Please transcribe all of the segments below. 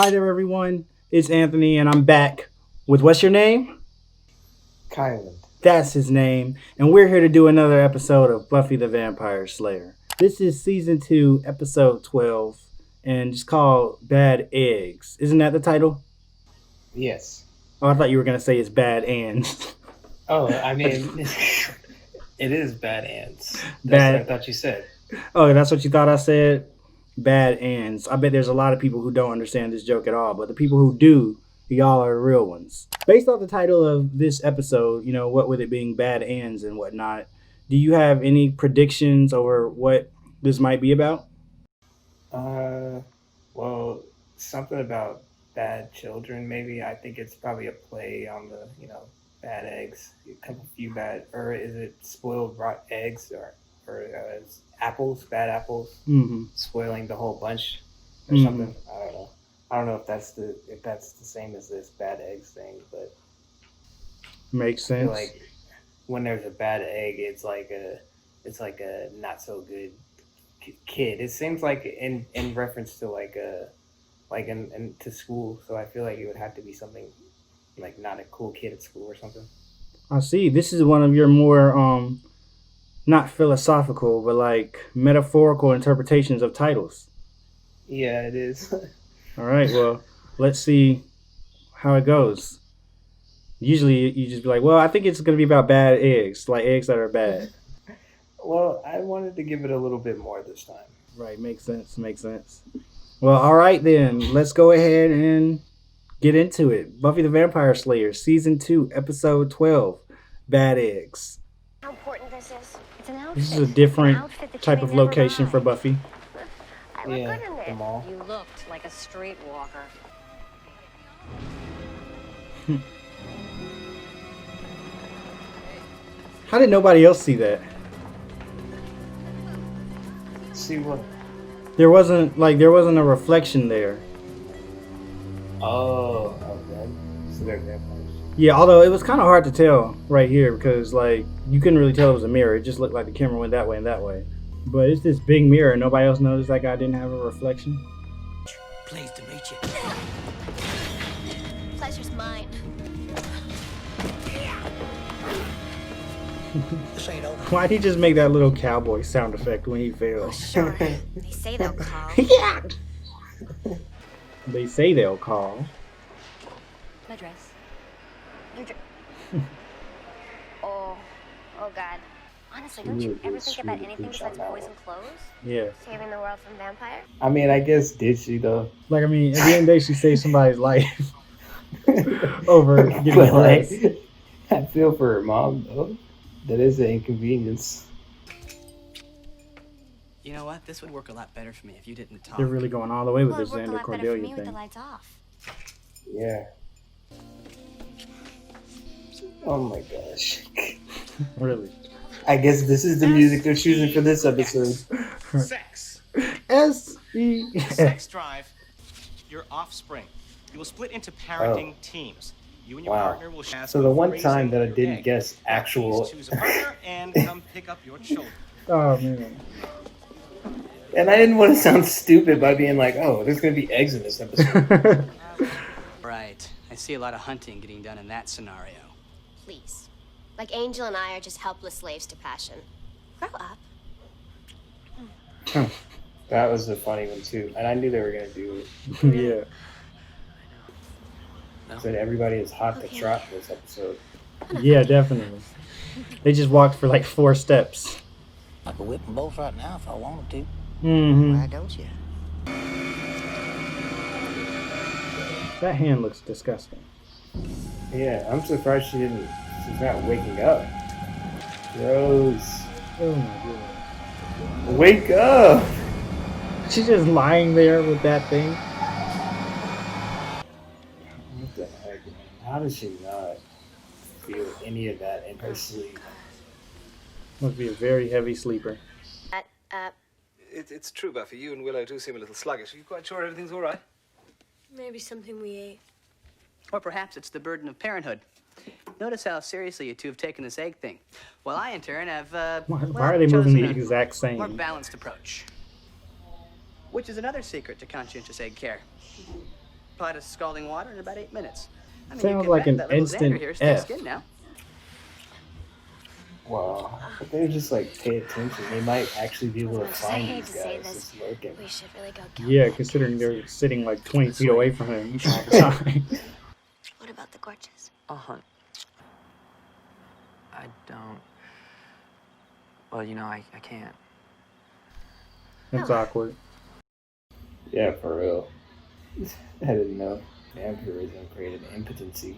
Hi there, everyone. It's Anthony, and I'm back with what's your name? Kylan. That's his name. And we're here to do another episode of Buffy the Vampire Slayer. This is season 2, episode 12, and it's called Bad Eggs. Isn't that the title? Yes. Oh, I thought you were going to say it's Bad Ants. Oh, I mean, it is bad ants. That's what I Bad. thought you said. Oh, that's what you thought I said? Bad ants. I bet there's a lot of people who don't understand this joke at all, but the people who do, y'all are the real ones. Based off the title of this episode, what with it being bad ants and whatnot, do you have any predictions over what this might be about? Uh, well, something about bad children, maybe. I think it's probably a play on the, bad eggs. A couple few bad, or is it spoiled rot eggs, or it's apples, bad apples, Mm-hmm. spoiling the whole bunch, or Mm-hmm. something. I don't know. I don't know if that's the same as this bad eggs thing, but Makes I feel sense. like when there's a bad egg, it's like a not so good kid. It seems like in reference to like in to school. So I feel like it would have to be something like not a cool kid at school or something. I see. This is one of your more not philosophical, but like metaphorical interpretations of titles. Yeah, it is. All right, well, let's see how it goes. Usually you just be like, well, I think it's going to be about bad eggs, like eggs that are bad. Well, I wanted to give it a little bit more this time. Right, makes sense, makes sense. Well, all right then, let's go ahead and get into it. Buffy the Vampire Slayer, Season 2, Episode 12, Bad Eggs. How important this is. It's an This outfit. is a different An outfit that type you of may never location buy. for Buffy. I look Yeah, good in the it. mall. You looked like a streetwalker. How did nobody else see that? See what? There wasn't a reflection there. Oh, okay. So they're vampires. Yeah, although it was kind of hard to tell right here because like you couldn't really tell it was a mirror. It just looked like the camera went that way and that way. But it's this big mirror. Nobody else noticed that guy didn't have a reflection. Pleased to meet you. Pleasure's mine. This ain't over. Why'd he just make that little cowboy sound effect when he fell? Sure. They say they'll call. Yeah. They say they'll call. My dress. Your oh God. Honestly, don't you ever think about anything besides boys and clothes? Yeah. Saving the world from vampires? I mean, I guess did she though? Like, I mean, at the end of the day, she saved somebody's life over getting But, like, dressed. I feel for her mom though. That is an inconvenience. You know what? This would work a lot better for me if you didn't talk. They're really going all the way with Well, it this worked a Xander lot better for Cordelia me with the thing. lights off. Yeah. Oh my gosh. Really. I guess this is the music they're choosing for this episode. Sex. S-E. Sex drive your offspring. You will split into parenting teams. You and your Wow. partner will share. So the one time that I didn't guess Please actual, choose a partner and come pick up your children. Oh, man. and I didn't want to sound stupid by being like, "Oh, there's gonna be eggs in this episode." Right. I see a lot of hunting getting done in that scenario. Please. Like Angel and I are just helpless slaves to passion. Grow up. That was a funny one too, and I knew they were gonna do it. Yeah. Said everybody is hot to trot this episode. Yeah, definitely. They just walked for like 4 steps. I could whip them both right now if I wanted to. Mm-hmm. Why don't you? That hand looks disgusting. Yeah, I'm surprised she's not waking up. Gross. Oh my god. Wake up! She's just lying there with that thing. What the heck, man? How does she not feel any of that in her sleep? Must be a very heavy sleeper. It's true, Buffy. You and Willow do seem a little sluggish. Are you quite sure everything's all right? Maybe something we ate. Or perhaps it's the burden of parenthood. Notice how seriously you two have taken this egg thing. While I, in turn, have, Why are they moving chosen the a exact more same? balanced approach. Which is another secret to conscientious egg care. pot of scalding water in about 8 minutes. I mean, Sounds you can like bet an that little instant Xander here is thick F. skin now. Wow. But they just like pay attention. They might actually be able to I find hate these to say guys this. just lurking. We should really go count Yeah, that considering killer. they're sitting like 20 feet away from him all the time. What about the gorgeous? I'll hunt. I don't. Well, you know, I can't. That's awkward. Yeah, for real. I didn't know vampirism created impotency.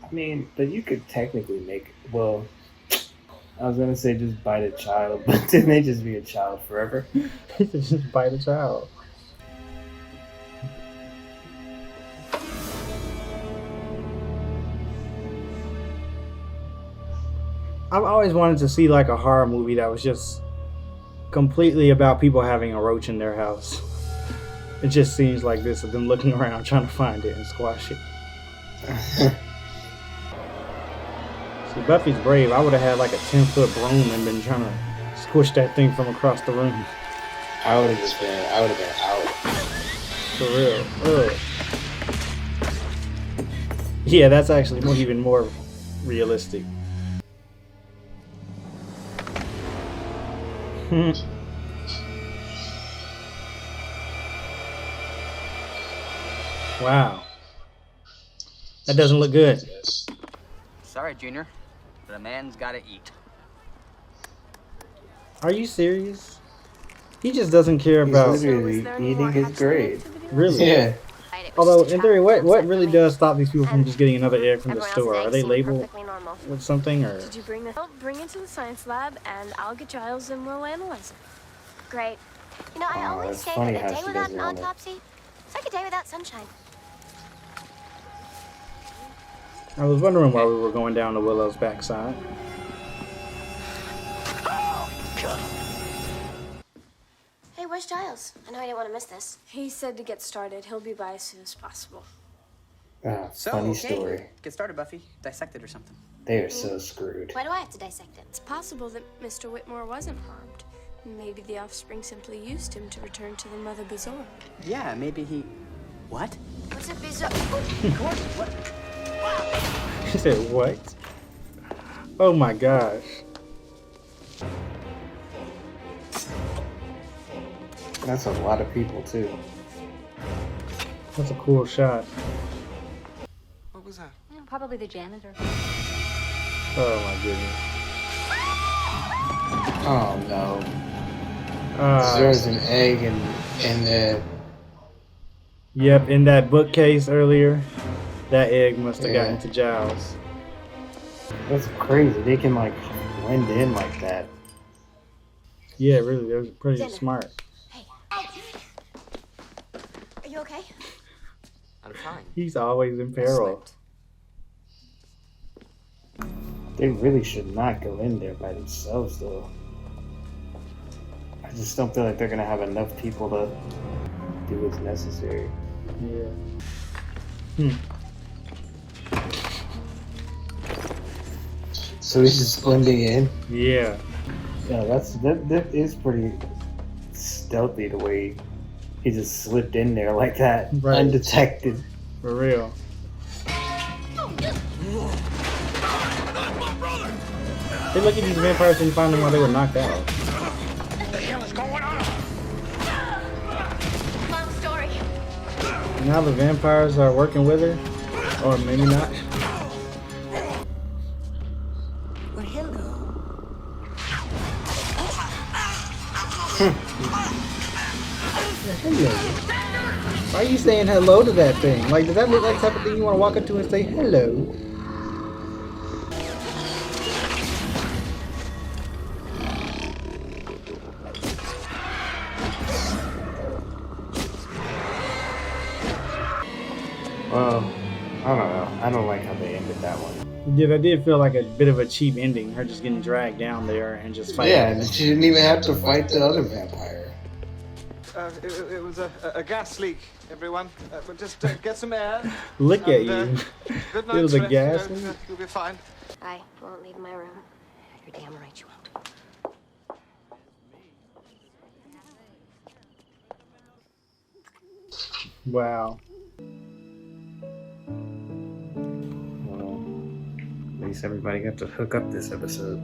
I mean, but you could technically make, well, I was gonna say just bite a child, but didn't they just be a child forever? Just bite a child. I've always wanted to see like a horror movie that was just completely about people having a roach in their house. It just seems like this of them looking around trying to find it and squash it. See, Buffy's brave. I would have had like a 10-foot broom and been trying to squish that thing from across the room. I would have been out. For real. Ugh. Yeah, that's actually even more realistic. Wow. That doesn't look good. Sorry, Junior, but a man's gotta eat. Are you serious? He just doesn't care He's about literally eating his grade. really. Yeah. Although in theory, what really does stop these people from just getting another egg from the store? Are they labeled with something or? Did you bring the? I'll bring it to the science lab, and I'll get Giles and we'll analyze it. Great. You know, I always that's say funny that a how day she without doesn't an want it. autopsy, it's like a day without sunshine. I was wondering why we were going down to Willow's backside. Hey, where's Giles? I know I didn't want to miss this. He said to get started. He'll be by as soon as possible. Funny story. Get started, Buffy. Dissect it or something. They are so screwed. Why do I have to dissect it? It's possible that Mr. Whitmore wasn't harmed. Maybe the offspring simply used him to return to the Mother Bazaar. Yeah, maybe he... What? What's a bizarre? She said, what? Oh my gosh. That's a lot of people too. That's a cool shot. What was that? Probably the janitor. Oh my goodness. Oh no. There's an egg in the... Yep, in that bookcase earlier, that egg must have gotten to Giles. That's crazy. They can like blend in like that. Yeah, really, they're pretty smart. Hey. Are you okay? I'm fine. He's always in peril. They really should not go in there by themselves though. I just don't feel like they're gonna have enough people to do what's necessary. Yeah. So he's just blending in. Yeah. Yeah, that is pretty stealthy the way he just slipped in there like that, Right. undetected. For real. Hey, look at these vampires and find them while they were knocked out. What the hell is going on? Long story. Now the vampires are working with her, or maybe not. Well, hello. Hello. Why are you saying hello to that thing? Like, does that look like the type of thing you want to walk up to and say hello? Well, I don't know. I don't like how they ended that one. Yeah, that did feel like a bit of a cheap ending. Her just getting dragged down there and just fighting. Yeah, and she didn't even have to fight the other vampire. It was a gas leak, everyone. But just get some air. Look at you. Good It was a night's gas rest. leak? You'll be fine. I won't leave my room. You're damn right you won't. Wow. Well, at least everybody got to hook up this episode.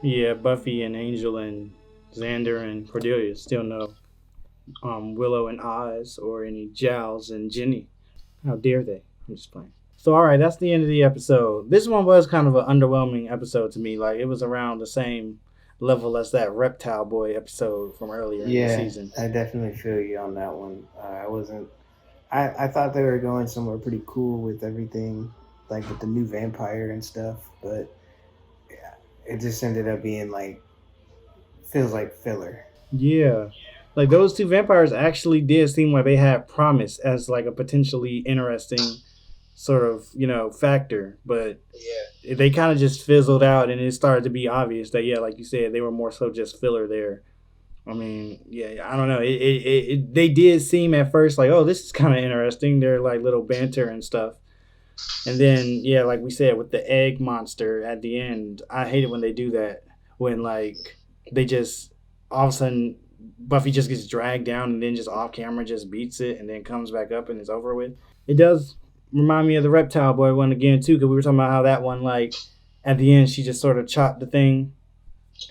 Yeah, Buffy and Angel and Xander and Cordelia still know Willow and Oz or any Giles and Jenny. How dare they? I'm just playing. So, all right, that's the end of the episode. This one was kind of an underwhelming episode to me. Like, it was around the same level as that Reptile Boy episode from earlier in the season. I definitely feel you on that one. I thought they were going somewhere pretty cool with everything, like with the new vampire and stuff, but yeah, it just ended up being like, feels like filler. Yeah. Like, those two vampires actually did seem like they had promise as, like, a potentially interesting sort of, factor. But they kind of just fizzled out, and it started to be obvious that, yeah, like you said, they were more so just filler there. I mean, yeah, I don't know. They did seem at first like, oh, this is kind of interesting. They're like little banter and stuff. And then, yeah, like we said, with the egg monster at the end, I hate it when they do that. When, like, they just, all of a sudden, Buffy just gets dragged down and then just off camera just beats it and then comes back up and it's over with. It does remind me of the Reptile Boy one again, too, because we were talking about how that one, like, at the end, she just sort of chopped the thing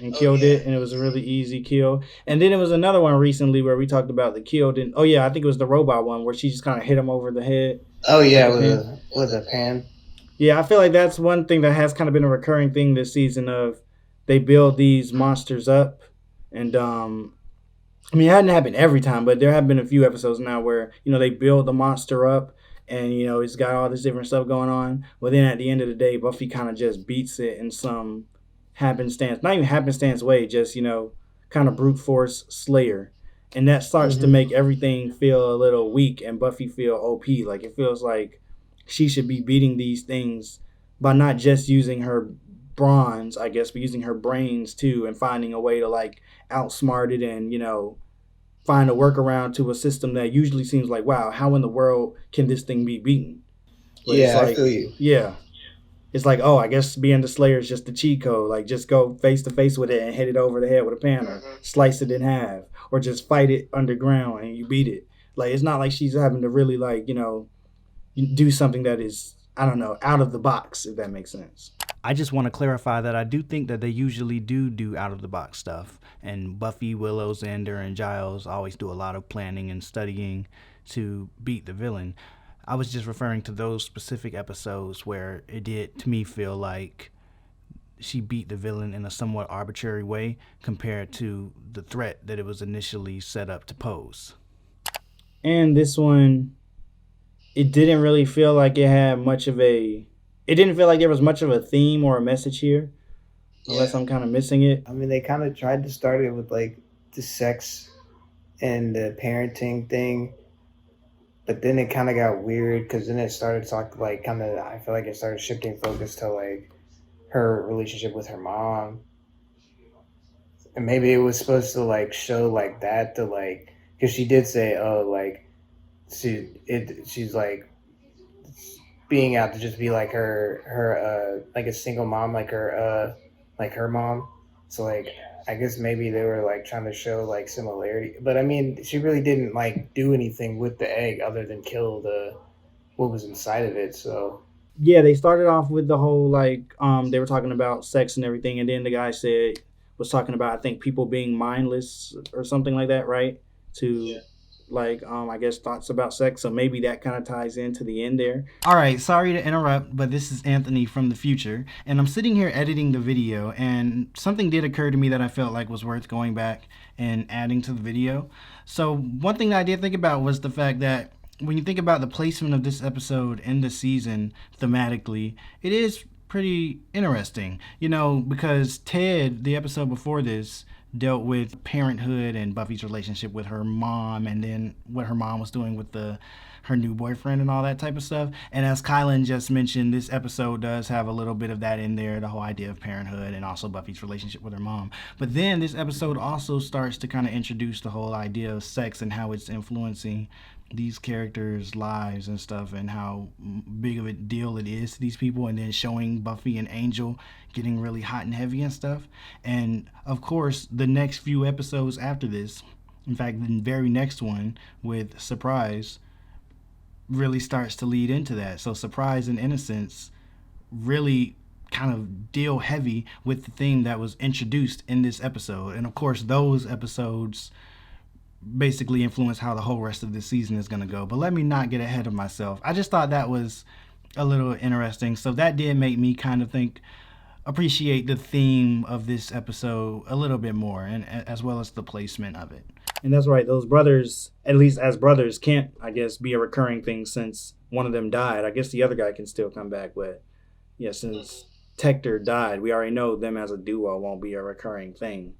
and killed it, and it was a really easy kill. And then it was another one recently where we talked about the kill. Didn't? Oh yeah, I think it was the robot one where she just kind of hit him over the head. Oh yeah, with a pan. Yeah, I feel like that's one thing that has kind of been a recurring thing this season of they build these monsters up, and I mean it hadn't happened every time, but there have been a few episodes now where they build the monster up. And, it's got all this different stuff going on. But then at the end of the day, Buffy kind of just beats it in some happenstance, not even happenstance way, just kind of brute force Slayer, and that starts to make everything feel a little weak and Buffy feel OP. Like it feels like she should be beating these things by not just using her bronze, I guess, but using her brains too, and finding a way to like outsmart it and find a workaround to a system that usually seems like, wow, how in the world can this thing be beaten? But yeah, I feel you. Yeah. It's like, oh, I guess being the Slayer is just the cheat code. Like, just go face to face with it and hit it over the head with a pan or slice it in half. Or just fight it underground and you beat it. Like, it's not like she's having to really, like, do something that is, I don't know, out of the box, if that makes sense. I just want to clarify that I do think that they usually do out of the box stuff. And Buffy, Willow, Xander, and Giles always do a lot of planning and studying to beat the villain. I was just referring to those specific episodes where it did, to me, feel like she beat the villain in a somewhat arbitrary way compared to the threat that it was initially set up to pose. And this one, it didn't really feel like it had much of a... It didn't feel like there was much of a theme or a message here, unless I'm kind of missing it. I mean, they kind of tried to start it with, like, the sex and the parenting thing. But then it kind of got weird because then it started talking like I feel like it started shifting focus to like her relationship with her mom. And maybe it was supposed to like show like that to like, because she did say, oh, like she's like being out to just be like her like a single mom, like her mom. So like, I guess maybe they were like trying to show like similarity, but I mean, she really didn't like do anything with the egg other than kill what was inside of it. So yeah, they started off with the whole like they were talking about sex and everything, and then the guy was talking about I think people being mindless or something like that, right? Like I guess thoughts about sex, so maybe that kind of ties into the end there. All right, sorry to interrupt, but this is Anthony from the future, and I'm sitting here editing the video, and something did occur to me that I felt like was worth going back and adding to the video. So one thing that I did think about was the fact that when you think about the placement of this episode in the season thematically, it is pretty interesting, because Ted, the episode before this, dealt with parenthood and Buffy's relationship with her mom, and then what her mom was doing with her new boyfriend and all that type of stuff. And as Kylan just mentioned, this episode does have a little bit of that in there, the whole idea of parenthood and also Buffy's relationship with her mom. But then this episode also starts to kind of introduce the whole idea of sex and how it's influencing these characters' lives and stuff, and how big of a deal it is to these people, and then showing Buffy and Angel getting really hot and heavy and stuff. And of course, the next few episodes after this, in fact, the very next one with Surprise, really starts to lead into that. So Surprise and Innocence really kind of deal heavy with the theme that was introduced in this episode. And of course, those episodes basically influence how the whole rest of this season is going to go. But let me not get ahead of myself. I just thought that was a little interesting. So that did make me kind of appreciate the theme of this episode a little bit more, and as well as the placement of it. And that's right, those brothers, at least as brothers, can't, I guess, be a recurring thing since one of them died. I guess the other guy can still come back, but yeah, since Tector died, we already know them as a duo won't be a recurring thing.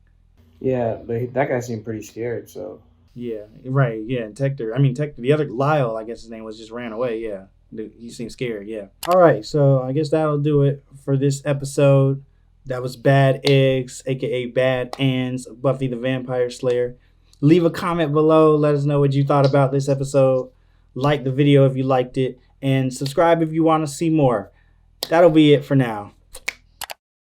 Yeah, but that guy seemed pretty scared, so. Yeah, right, yeah, and Tector, the other, Lyle, I guess his name was, just ran away, yeah. He seemed scared, yeah. All right, so I guess that'll do it for this episode. That was Bad Eggs, a.k.a. Bad Anns, Buffy the Vampire Slayer. Leave a comment below. Let us know what you thought about this episode. Like the video if you liked it. And subscribe if you want to see more. That'll be it for now.